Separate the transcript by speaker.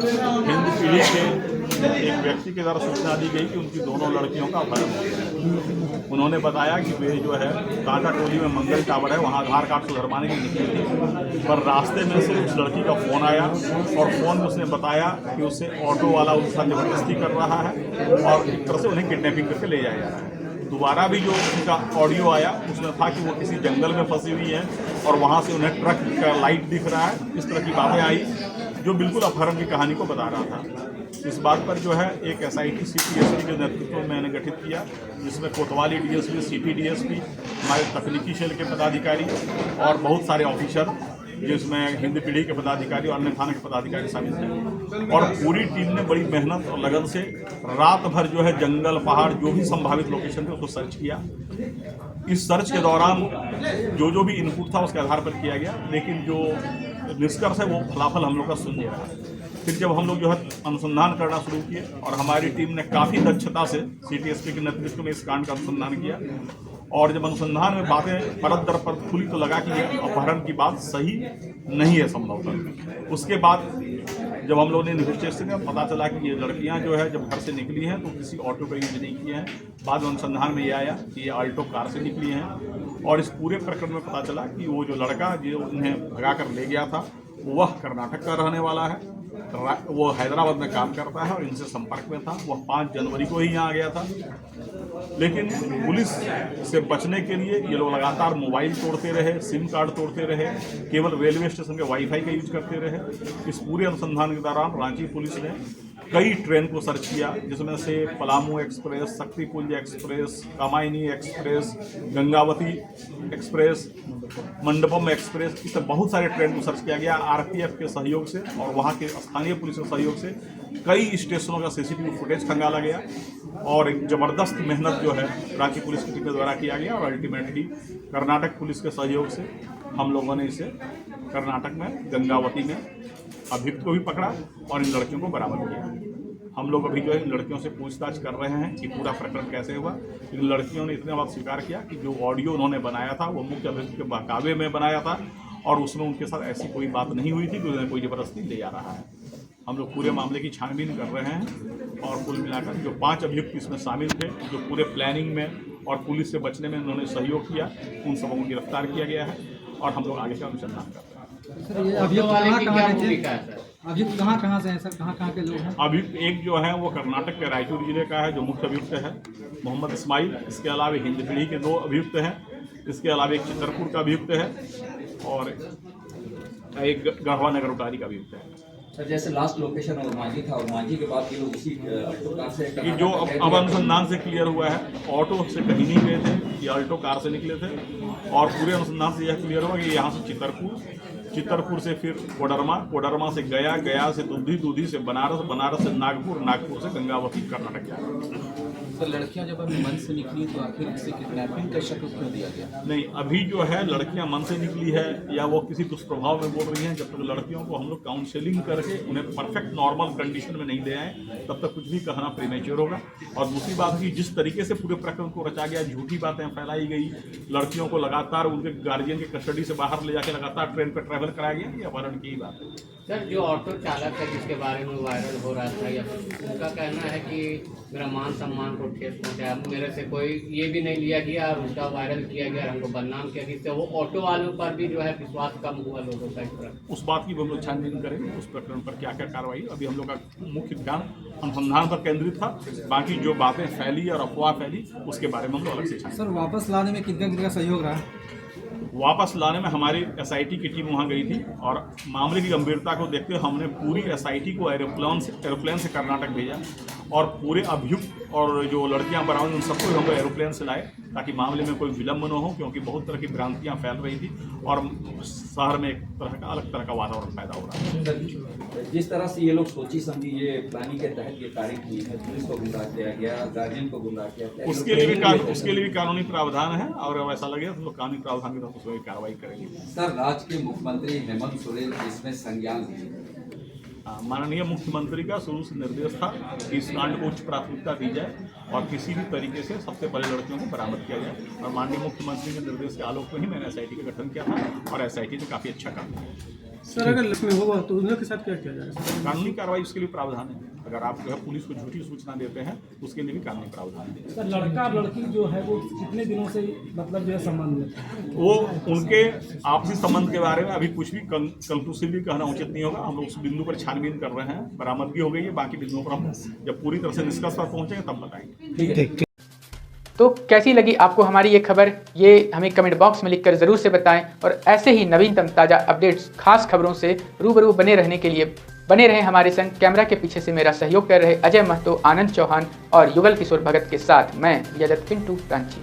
Speaker 1: हिंद पीढ़ी के एक व्यक्ति के द्वारा सूचना दी गई कि उनकी दोनों लड़कियों का अपहरण हो गया है। उन्होंने बताया कि वे जो है टाटा टोली में मंगल टावर है, वहाँ आधार कार्ड सुधरवाने के लिए निकली थी, पर रास्ते में से उस लड़की का फ़ोन आया और फ़ोन में उसने बताया कि उससे ऑटो वाला उसके साथ जबरदस्ती कर रहा है और एक तरह से उन्हें किडनैपिंग करके ले जाया जा रहा है। दोबारा भी जो उनका ऑडियो आया उसमें था कि वो किसी जंगल में फंसी हुई है और वहाँ से उन्हें ट्रक का लाइट दिख रहा है। इस तरह की बातें आई जो बिल्कुल अपहरण की कहानी को बता रहा था। इस बात पर जो है एक SIT CPSP के नेतृत्व में मैंने गठित किया, जिसमें कोतवाली DSP, CP DSP, हमारे तकनीकी सेल के पदाधिकारी और बहुत सारे ऑफिसर, जिसमें हिंद पीढ़ी के पदाधिकारी और अन्य थाना के पदाधिकारी शामिल थे। और पूरी टीम ने बड़ी मेहनत और लगन से रात भर जो है जंगल, पहाड़, जो भी संभावित लोकेशन थे उसको सर्च किया। इस सर्च के दौरान जो भी इनपुट था उसके आधार पर किया गया, लेकिन जो निष्कर्ष है वो फलाफल हम लोग का शून्य रहा। फिर जब हम लोग जो है अनुसंधान करना शुरू किए और हमारी टीम ने काफ़ी दक्षता से CTSP के नेतृत्व में इस कांड का अनुसंधान किया, और जब अनुसंधान में बातें परत दर परत खुली तो लगा कि अपहरण की बात सही नहीं है संभवतः। उसके बाद जब हम लोगों ने इन्वेस्टिगेशन किया पता चला कि ये लड़कियां जो है जब घर से निकली हैं तो किसी ऑटो का यूज नहीं किए हैं। बाद में अनुसंधान में ये आया कि ये आल्टो कार से निकली हैं, और इस पूरे प्रकरण में पता चला कि वो जो लड़का जो उन्हें भगा कर ले गया था वह कर्नाटक का रहने वाला है, वो हैदराबाद में काम करता है और इनसे संपर्क में था। वह 5 जनवरी को ही यहाँ आ गया था, लेकिन पुलिस से बचने के लिए ये लोग लगातार मोबाइल तोड़ते रहे, सिम कार्ड तोड़ते रहे, केवल रेलवे स्टेशन के वाईफाई का यूज करते रहे। इस पूरे अनुसंधान के दौरान रांची पुलिस ने कई ट्रेन को सर्च किया, जिसमें से Palamu express, Shaktipunj express, Kamayani express, Gangavati express, Mandapam express, इस तरह बहुत सारे ट्रेन को सर्च किया गया। RPF के सहयोग से और वहाँ के स्थानीय पुलिस के सहयोग से कई स्टेशनों का CCTV फुटेज खंगाला गया, और एक ज़बरदस्त मेहनत जो है रांची पुलिस की टीम के द्वारा किया गया, और अल्टीमेटली कर्नाटक पुलिस के सहयोग से हम लोगों ने इसे कर्नाटक में गंगावती में अभियुक्त को भी पकड़ा और इन लड़कियों को बरामद किया। हम लोग अभी जो है इन लड़कियों से पूछताछ कर रहे हैं कि पूरा प्रकरण कैसे हुआ। इन लड़कियों ने इतने बात स्वीकार किया कि जो ऑडियो उन्होंने बनाया था वो मुख्य अभियुक्त के बहकावे में बनाया था, और उसमें उनके साथ ऐसी कोई बात नहीं हुई थी कि उन्हें कोई ज़बरदस्ती ले जा रहा है। हम लोग पूरे मामले की छानबीन कर रहे हैं, और कुल मिलाकर जो 5 अभियुक्त इसमें शामिल थे, जो पूरे प्लानिंग में और पुलिस से बचने में उन्होंने सहयोग किया, उन सबों को गिरफ्तार किया गया है और हम लोग आगे का अनुसंधान कर रहे हैं।
Speaker 2: सर ये अभियुक्त कहाँ से हैं सर, कहाँ के लोग हैं?
Speaker 1: अभियुक्त एक जो है वो कर्नाटक के रायचूर जिले का है, जो मुख्य अभियुक्त है मोहम्मद इस्माइल। इसके अलावा हिंद पीढ़ी के 2 अभियुक्त हैं। इसके अलावा एक चितरपुर का अभियुक्त है और एक गढ़वा नगर उटारी का अभियुक्त है।
Speaker 3: सर जैसे लास्ट लोकेशन और मांझी था, और मांझी के बाद ये लोग इसी ऑल्टो कार से
Speaker 1: ये जो अब अनुसंधान से क्लियर हुआ है, ऑटो से कहीं नहीं गए थे, ये ऑल्टो कार से निकले थे, और पूरे अनुसंधान से यह क्लियर हुआ कि यहाँ से चितरपुर से फिर कोडरमा से गया से दूधी से बनारस से नागपुर से गंगावती कर्नाटक जा रहा।
Speaker 4: तो लड़कियां जब अभी मन से निकली तो आखिर इससे किडनैपिंग का शक क्यों दिया गया?
Speaker 1: नहीं, अभी जो है लड़कियां मन से निकली है या वो किसी दुष्प्रभाव में बोल रही हैं, जब तक लड़कियों को हम लोग काउंसलिंग करके उन्हें परफेक्ट नॉर्मल कंडीशन में नहीं ले आए तब तक कुछ भी कहना प्रीमेच्योर होगा। और दूसरी बात की, जिस तरीके से पूरे प्रकरण को रचा गया, झूठी बातें फैलाई गई, लड़कियों को लगातार उनके गार्जियन के कस्टडी से बाहर ले जाकर लगातार ट्रेन पर ट्रैवल कराया गया, ये अपहरण की ही बात है।
Speaker 5: सर जो ऑटो चालक है जिसके बारे में वायरल हो रहा था, या उनका कहना है कि मेरा मान सम्मान को ठेस पहुंचाया, मेरे से कोई ये भी नहीं लिया गया और उसका वायरल किया गया, हमको बदनाम किया, जिससे वो ऑटो वालों पर भी जो है विश्वास कम हुआ लोगों का। इस तरह
Speaker 1: उस बात की हम लोग छानबीन करेंगे, उस प्रकरण पर क्या क्या कार्रवाई। अभी हम लोग का मुख्य ध्यान अनुसंधान पर केंद्रित था, बाकी जो बातें फैली और अफवाह फैली उसके बारे में हम लोग अलग से छान।
Speaker 2: सर वापस लाने में कितना सहयोग रहा?
Speaker 1: वापस लाने में हमारी SIT की टीम वहाँ गई थी, और मामले की गंभीरता को देखते हुए हमने पूरी SIT को एरोप्लेन से कर्नाटक भेजा, और पूरे अभियुक्त और जो लड़कियां बरामद उन सबको हम लोग एरोप्लेन से लाए ताकि मामले में कोई विलम्ब न हो, क्योंकि बहुत तरह की भ्रांतियां फैल रही थी और शहर में एक तरह का अलग तरह का वातावरण पैदा हो रहा है।
Speaker 3: जिस तरह से ये लोग सोची समझी ये प्लानिंग के तहत ये तारीख हुई है, पुलिस को गुमराह किया गया, गार्जियन को गुमराह किया गया,
Speaker 1: उसके लिए भी कानूनी प्रावधान है, और वैसा लगे तो लोग कानूनी प्रावधान के तहत उसमें कार्रवाई करेंगे।
Speaker 6: सर राज्य के मुख्यमंत्री हेमंत सोरेन इसमें संज्ञान लिए।
Speaker 1: माननीय मुख्यमंत्री का शुरू से निर्देश था कि इस कांड को उच्च प्राथमिकता दी जाए और किसी भी तरीके से सबसे पहले लड़कियों को बरामद किया जाए, और माननीय मुख्यमंत्री के निर्देश के आलोक में ही मैंने SIT का गठन किया था, और SIT ने काफ़ी अच्छा काम किया।
Speaker 7: सर अगर इसमें होगा तो उन लोग के साथ क्या किया जाएगा?
Speaker 1: कानूनी कार्रवाई उसके लिए प्रावधान है। अगर आप जो है पुलिस को झूठी सूचना देते हैं उसके लिए भी कानूनी प्रावधान है।
Speaker 7: सर लड़का और लड़की जो है वो कितने दिनों से मतलब जो है संबंध में थे?
Speaker 1: वो उनके आपसी संबंध के बारे में अभी कुछ भी कंक्लूसिवली कहना उचित नहीं होगा। हम लोग उस बिंदु पर छानबीन कर रहे हैं, बरामदगी हो गई है, बाकी बिंदुओं पर हम जब पूरी तरह से निष्कर्ष पर पहुंचेंगे तब बताएंगे।
Speaker 8: तो कैसी लगी आपको हमारी ये खबर, ये हमें कमेंट बॉक्स में लिखकर ज़रूर से बताएं। और ऐसे ही नवीनतम ताज़ा अपडेट्स, खास खबरों से रूबरू बने रहने के लिए बने रहें हमारे संग। कैमरा के पीछे से मेरा सहयोग कर रहे अजय महतो, आनंद चौहान और युगल किशोर भगत के साथ मैं यजत पिंटू रांची।